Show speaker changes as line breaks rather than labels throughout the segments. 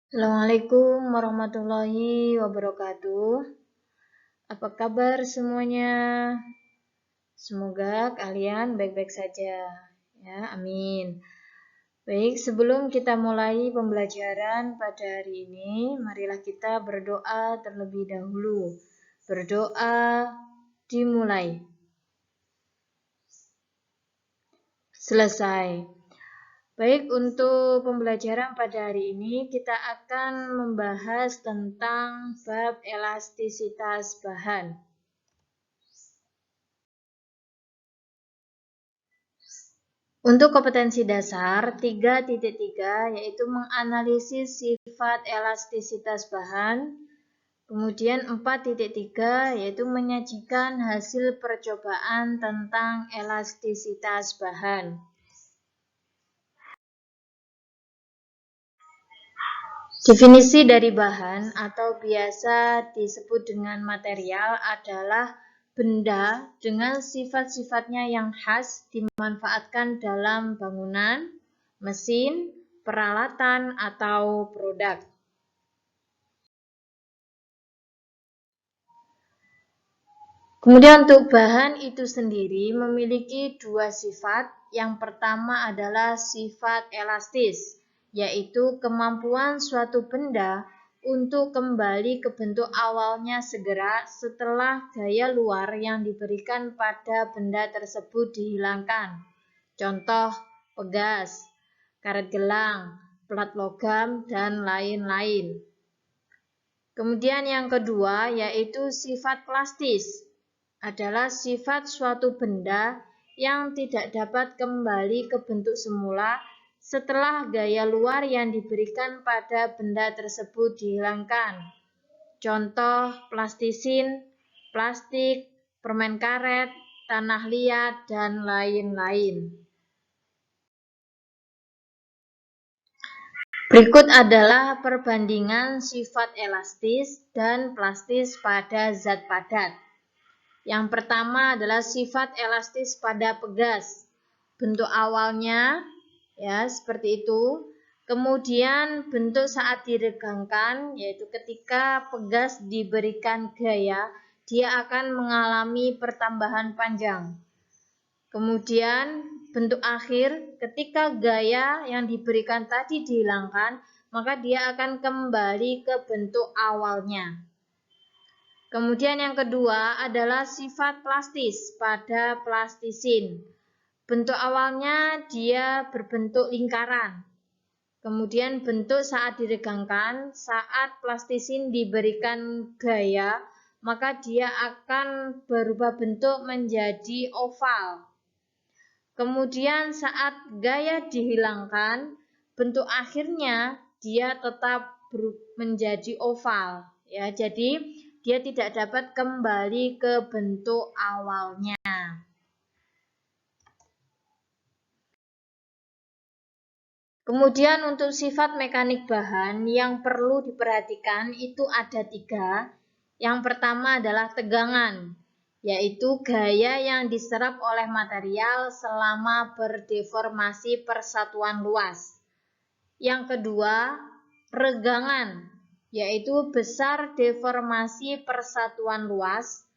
Assalamualaikum warahmatullahi wabarakatuh. Apa kabar semuanya? Semoga kalian baik-baik saja. Ya, amin. Baik, sebelum kita mulai pembelajaran pada hari ini, marilah kita berdoa terlebih dahulu. Berdoa dimulai. Selesai. Baik, untuk pembelajaran pada hari ini kita akan membahas tentang bab elastisitas bahan. Untuk kompetensi dasar 3.3 yaitu menganalisis sifat elastisitas bahan. Kemudian 4.3 yaitu menyajikan hasil percobaan tentang elastisitas bahan. Definisi dari bahan atau biasa disebut dengan material adalah benda dengan sifat-sifatnya yang khas dimanfaatkan dalam bangunan, mesin, peralatan, atau produk. Kemudian untuk bahan itu sendiri memiliki dua sifat. Yang pertama adalah sifat elastis, yaitu kemampuan suatu benda untuk kembali ke bentuk awalnya segera setelah gaya luar yang diberikan pada benda tersebut dihilangkan. Contoh, pegas, karet gelang, plat logam, dan lain-lain. Kemudian yang kedua yaitu sifat plastis, adalah sifat suatu benda yang tidak dapat kembali ke bentuk semula setelah gaya luar yang diberikan pada benda tersebut dihilangkan. Contoh plastisin, plastik, permen karet, tanah liat, dan lain-lain. Berikut adalah perbandingan sifat elastis dan plastis pada zat padat. Yang pertama adalah sifat elastis pada pegas. Bentuk awalnya ya seperti itu. Kemudian bentuk saat diregangkan yaitu ketika pegas diberikan gaya, dia akan mengalami pertambahan panjang. Kemudian bentuk akhir ketika gaya yang diberikan tadi dihilangkan, maka dia akan kembali ke bentuk awalnya. Kemudian yang kedua adalah sifat plastis pada plastisin. Bentuk awalnya dia berbentuk lingkaran. Kemudian bentuk saat diregangkan, saat plastisin diberikan gaya, maka dia akan berubah bentuk menjadi oval. Kemudian saat gaya dihilangkan, bentuk akhirnya dia tetap menjadi oval. Ya, jadi dia tidak dapat kembali ke bentuk awalnya. Kemudian untuk sifat mekanik bahan yang perlu diperhatikan itu ada 3. Yang pertama adalah tegangan, yaitu gaya yang diserap oleh material selama berdeformasi persatuan luas. Yang kedua, regangan, yaitu besar deformasi persatuan luas.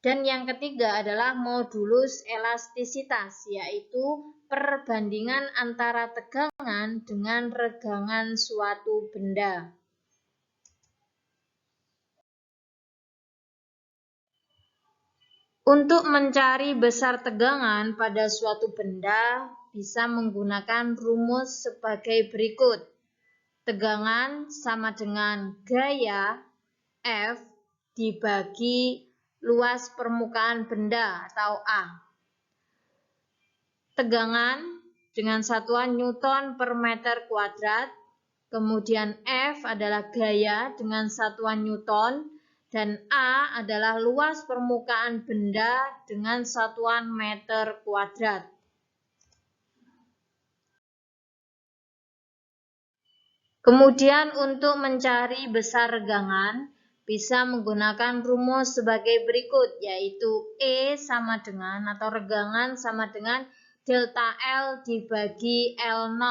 Dan yang ketiga adalah modulus elastisitas, yaitu perbandingan antara tegangan dengan regangan suatu benda. Untuk mencari besar tegangan pada suatu benda bisa menggunakan rumus sebagai berikut. Tegangan sama dengan gaya F dibagi luas permukaan benda atau A. Tegangan dengan satuan Newton per meter kuadrat, kemudian F adalah gaya dengan satuan Newton, dan A adalah luas permukaan benda dengan satuan meter kuadrat. Kemudian untuk mencari besar regangan, bisa menggunakan rumus sebagai berikut, yaitu E sama dengan atau regangan sama dengan delta L dibagi L0.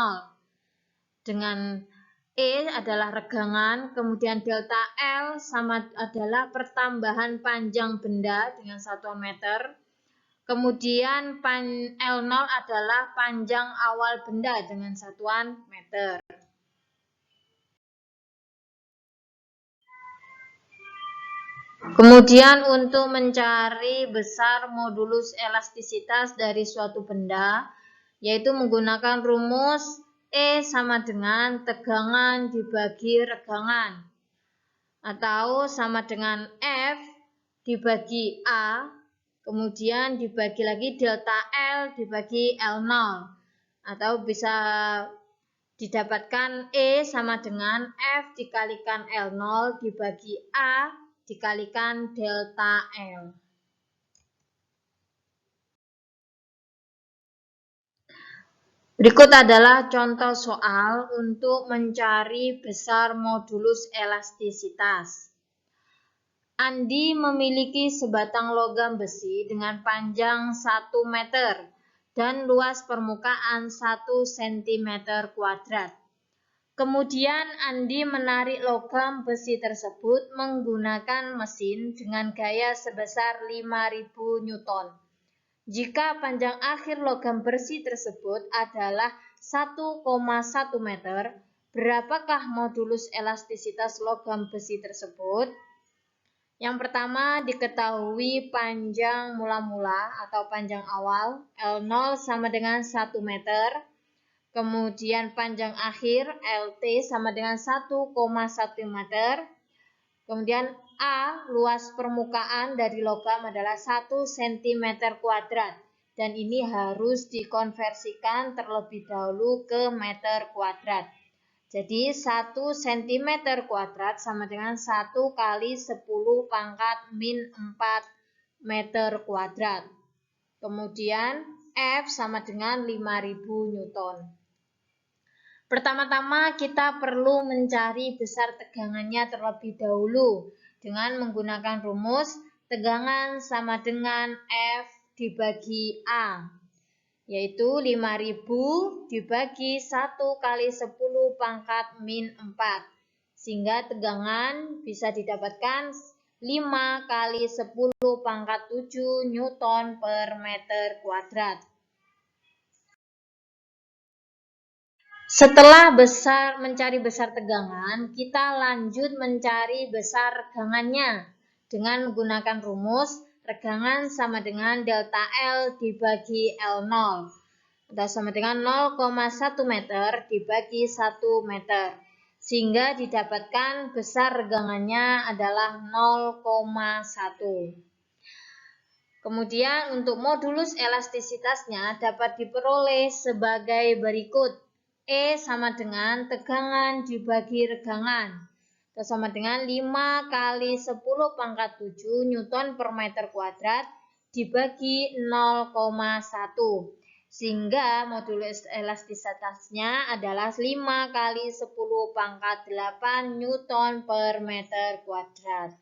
Dengan E adalah regangan, kemudian delta L sama adalah pertambahan panjang benda dengan satuan meter. Kemudian L0 adalah panjang awal benda dengan satuan meter. Kemudian untuk mencari besar modulus elastisitas dari suatu benda, yaitu menggunakan rumus E sama dengan tegangan dibagi regangan, atau sama dengan F dibagi A, kemudian dibagi lagi delta L dibagi L0, atau bisa didapatkan E sama dengan F dikalikan L0 dibagi A dikalikan delta L. Berikut adalah contoh soal untuk mencari besar modulus elastisitas. Andi memiliki sebatang logam besi dengan panjang 1 meter dan luas permukaan 1 cm kuadrat. Kemudian Andi menarik logam besi tersebut menggunakan mesin dengan gaya sebesar 5.000 Newton. Jika panjang akhir logam besi tersebut adalah 1,1 meter, berapakah modulus elastisitas logam besi tersebut? Yang pertama diketahui panjang mula-mula atau panjang awal L0 sama dengan 1 meter. Kemudian panjang akhir LT sama dengan 1,1 meter. Kemudian A, luas permukaan dari logam adalah 1 cm kuadrat. Dan ini harus dikonversikan terlebih dahulu ke meter kuadrat. Jadi 1 cm kuadrat sama dengan 1 kali 10 pangkat min 4 meter kuadrat. Kemudian F sama dengan 5.000 Newton. Pertama-tama kita perlu mencari besar tegangannya terlebih dahulu dengan menggunakan rumus tegangan sama dengan F dibagi A, yaitu 5.000 dibagi 1 kali 10 pangkat min 4, sehingga tegangan bisa didapatkan 5 kali 10 pangkat 7 Newton per meter kuadrat. Setelah mencari besar tegangan, kita lanjut mencari besar regangannya dengan menggunakan rumus regangan sama dengan delta L dibagi L0, atau sama dengan 0,1 meter dibagi 1 meter, sehingga didapatkan besar regangannya adalah 0,1. Kemudian untuk modulus elastisitasnya dapat diperoleh sebagai berikut. E sama dengan tegangan dibagi regangan, atau sama dengan 5 kali 10 pangkat 7 Newton per meter kuadrat dibagi 0,1. Sehingga modulus elastisitasnya adalah 5 kali 10 pangkat 8 Newton per meter kuadrat.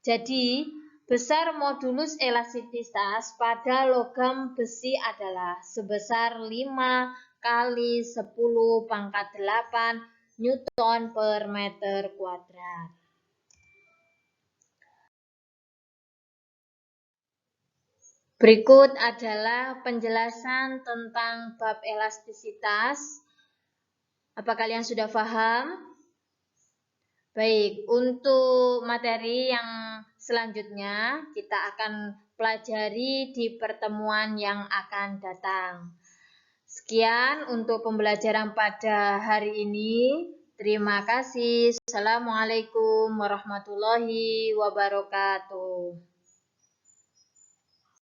Jadi, besar modulus elastisitas pada logam besi adalah sebesar 5 kali 10 pangkat 8 Newton per meter kuadrat. Berikut adalah penjelasan tentang bab elastisitas. Apa kalian sudah paham? Baik, untuk materi yang selanjutnya kita akan pelajari di pertemuan yang akan datang. Sekian untuk pembelajaran pada hari ini. Terima kasih. Assalamualaikum warahmatullahi wabarakatuh.